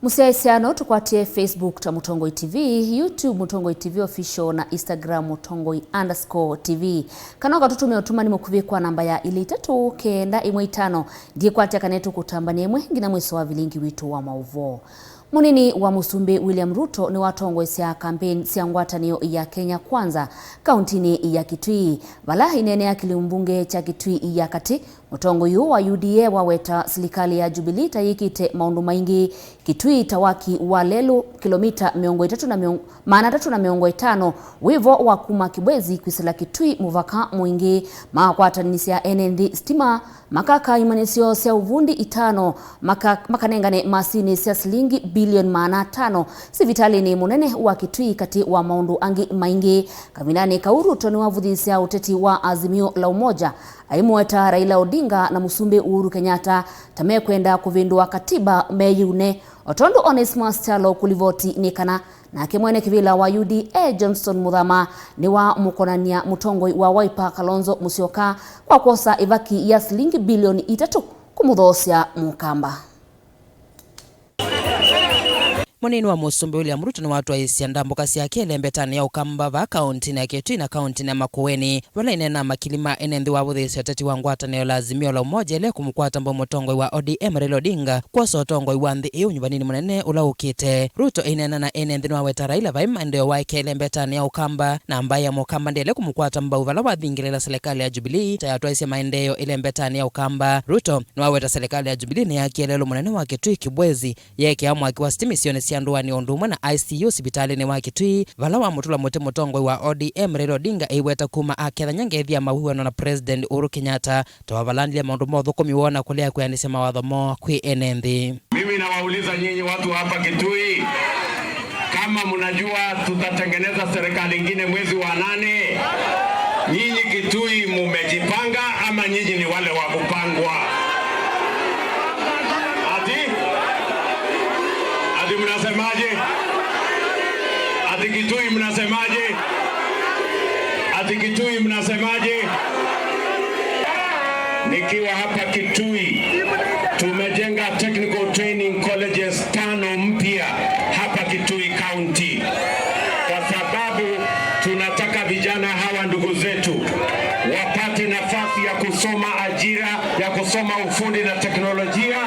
Musiaisiano tukwatie Facebook ta Mutongoi TV, YouTube Mutongoi TV official na Instagram Mutongoi_TV. Kanoga tutume utumani mukuvie kwa namba ya ili 395 ndiye kwatia kanetu kutambania mwe ngina mweso wa vilingi witu wa mauvo. Munini wa Musumbi William Ruto niwatongoesya kambeini cia ngwatanio ya Kenya Kwanza kauntini ya Kitui. Vala Ainenea kilioniumbunge cha Kitui ya Kati, Mutongoi wa UDA waweta silikali ya Jubilee niyikite maundu maingi. Kitui waki malelu kilomita 350 wivo wa kuma kibwezi kwisila Kitui muvaka mwingi ngwatanio Eenda stima makaka imanisio cia uvundi 5 makanengane masini cia silingi bilioni 500 sivitalini munene wa Kitui kati wa maundu angi maingi. Kaminani Ruto niwavuthisia uteti wa azimio la umoja aimweta Raila Odinga na Musumbi Kenyatta tamekwenda Uvindua Katiba meyune otondo Onesmus Chalo kulivoti nikana na kimwene kivila wa UDA Johnson Muthama ni wa mukonania Mutongoi wa Wiper Kalonzo Musyoka kwa kosa ivaki ya silingi bilioni 3 kumuthoesya Akamba. Munini wa Musumbi William Ruto niwatwaisya ndambuka ciake lembetani ya Akamba va kauntini ya Kitui na kauntini ya Makueni vala inena makilima enendi wa vuthesya teti wa ngwatanio la azimio la umoja ile kumukwata mbo Mutongoi wa ODM Raila Odinga kwa Mutongoi wa nthi iu nyumbanini munene ulaukite. Ruto inena na enendi niwaweta Raila vaima ndio waike lembetani ya Akamba na ambaye ya Akamba ndiye kumukwata mba uvala wathingirila serikali ya Jubilee tayatwaisya maendeleo ile lembetani ya Akamba. Ruto niwaweta serikali ya Jubilee ni yakielelo munene wa Kitui kibwezi yeke amwaki wa stimisioni siandua ni ondumwe na ICU sibitalini wa Kitui vala wa mutula muti Mutongoi wa ODM Raila Odinga iweta kuma aketha nyangethia mahuano na President Uhuru Kenyatta tawabalandile maundu motho kumiwona kulea kuyanisa mawatho mo kwi enendi. Mimi nawauliza nyinyi watu hapa Kitui, kama mnajua tutatengeneza serikali ingine mwezi wa 8, nyinyi Kitui mumejipanga ama nyinyi ni wale wa kupangwa? Mnasemaje? Ati Kitui mnasemaje? Ati Kitui mnasemaje? Nikiwa hapa Kitui tumejenga technical training colleges 5 mpya hapa Kitui County, kwa sababu tunataka vijana hawa ndugu zetu wapate nafasi ya kusoma ajira, ya kusoma ufundi na teknolojia,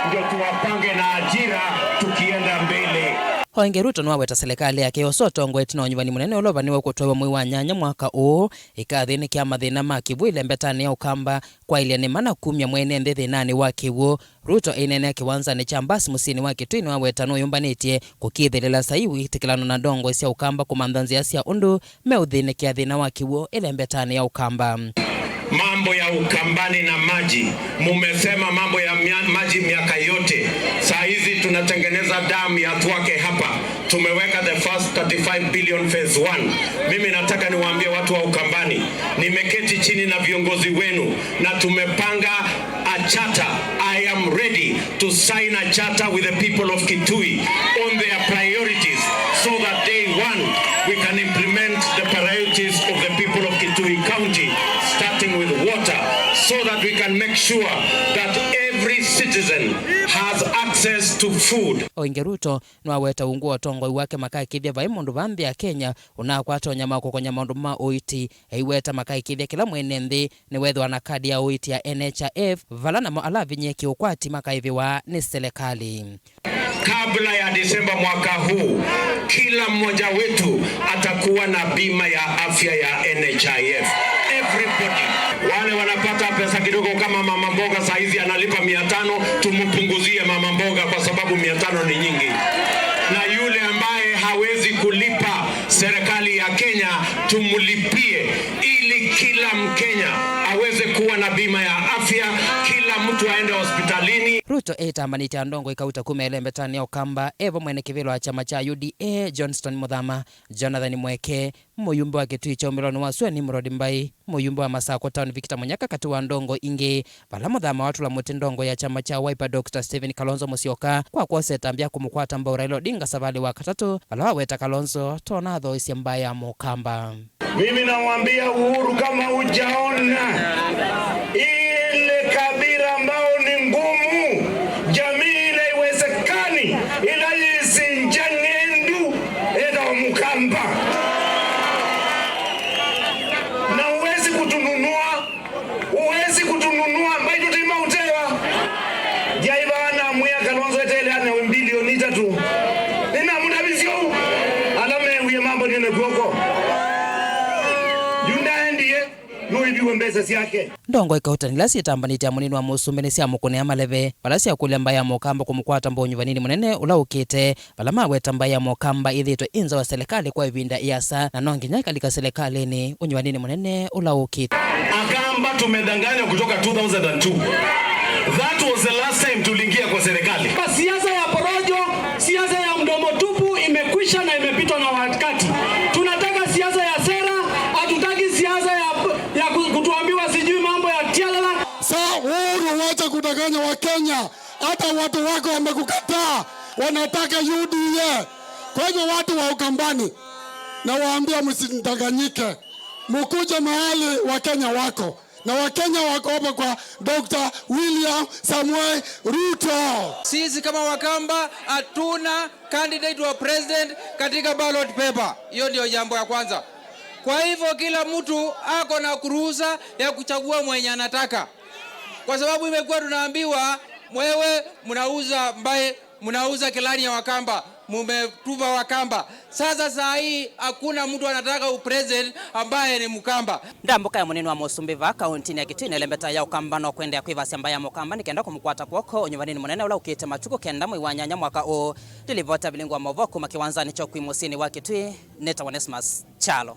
ndio tuwapange na ajira tukienda mbele. Hoenge Ruto niwaweta serikali yake osotongo etino nyumbani munene ulovaniwe kutoa mwi wa nyanya mwaka huu ikathini kia mathina makibwile mbetani ya Akamba kwa ile ni mana kumya mwene ndethi nani wakiwo. Ruto Ainenea Kwanza ni chambasi musini wa Kitui niwaweta no yumbanitie kukithilela saiwi itikilano na ndongo cia Akamba kumandhanzia cia undu meuthini kia thina wakiwo ile mbetani ya Akamba. Mambo ya Ukambani na maji, mumesema mambo ya maji miaka yote. Saa hizi tunatengeneza damu ya Twake hapa, tumeweka the first 35 billion phase 1. Mimi nataka niwaambie watu wa Ukambani, nimeketi chini na viongozi wenu na tumepanga a charter. I am ready to sign a charter with the people of Kitui on their priorities, so that day one we can implement the priorities of the people of Kitui County, starting with water, so that we can make sure that every citizen has access to food. Hoenge Ruto niwaweta ungu Mutongoi wake makai kithia vai mundu vanthi ya Kenya unakwata nyama kukonya maundu ma oiti iweta makai kithia kila mwene nthi ni wethwa na kadi ya oiti ya NHIF vala na alavinye kiukwati makaiviwa ni serikali. Kabla ya Disemba mwaka huu, kila mmoja wetu atakuwa na bima ya afya ya NHIF. Everybody. Wale wanapata pesa kidogo kama mama mboga saa hizi analipa 500, tumupunguzie mama mboga kwa sababu 500 ni nyingi. Na yule ambaye hawezi kulipa, serikali ya Kenya tumulipie ili kila Mkenya aweze kuwa na bima ya afya, kila mtu aende hospitalini. Ruto etambanite ndongo ikauta kumele mbetani ya Akamba evo mwene kivilo wa chama cha UDA Johnson Muthama, Jonathan Mweke, muyumbe wa Kitui cha umiloni wa Sweni Mrodi Mbai, muyumbe wa Masako Town Victor Munyaka kati wa ndongo ingi pala Muthama watu la muti ndongo ya chama cha Wiper Dr. Stephen Kalonzo Musyoka kwa kuose tambia kumukwata mba Raila Odinga savali wa katatu pala waweta Kalonzo tona dhoisi mbaya Akamba. Mimi nawaambia Uhuru, kama hujaona ile kabila ambao ni ngumu, jamii ile iwezekani ila mbele ana bilioni 3 nina mudabisio alame uye mambo nene goko yunda ndiye no ibiwe mbesa siake ndongo ikautanila sitambanite munini wa Musumbi ni sia mukune amaleve bala sia kulemba ya mukamba kumukwata mbonyu vanini munene ulaukite bala maweta mbaya mukamba ithitwe inza wa silikali kwa ivinda iasa na nonginya kalika silikali ni unyu munene ulaukite. Akamba tumedanganya kutoka 2002. That was the last time tuliingia kwa serikali. Siasa ya porojo, siasa ya mdomo tupu imekwisha na imepitwa na wakati. Tunataka siasa ya sera, hatutaki siasa ya kutuambiwa sijui mambo ya tialala. Uhuru, wacha kudanganya wa Kenya. Hata watu wako wamekukataa, wanataka UDA. Kwa hivyo watu wa Ukambani na waambia msidanganyike. Mukuje mahali wa Kenya wako. Na Wakenya wako hapa kwa Dr. William Samuel Ruto. Sisi kama Wakamba hatuna candidate wa president katika ballot paper. Hiyo ndio jambo ya kwanza. Kwa hivyo kila mtu ako na kuruhusa ya kuchagua mwenye anataka. Kwa sababu imekuwa tunaambiwa mwewe mnauza kilani ya Wakamba, mumetuva Wakamba. Sasa saa hii hakuna mtu anataka upresident ambaye ni Mukamba. Ndambuka ya munini wa Musumbi va kauntini ya Kitui nelembeta ya Ukamba no kwenda kwivasi ambaya Mukamba nikenda kumukwata kwoko unyuvanini munene ula ukite machuko kenda mwiwanyanya mwaka o dilivota bilingwa movoku makiwanzani chokwi musini wa Kitui neta Onesmus Chalo.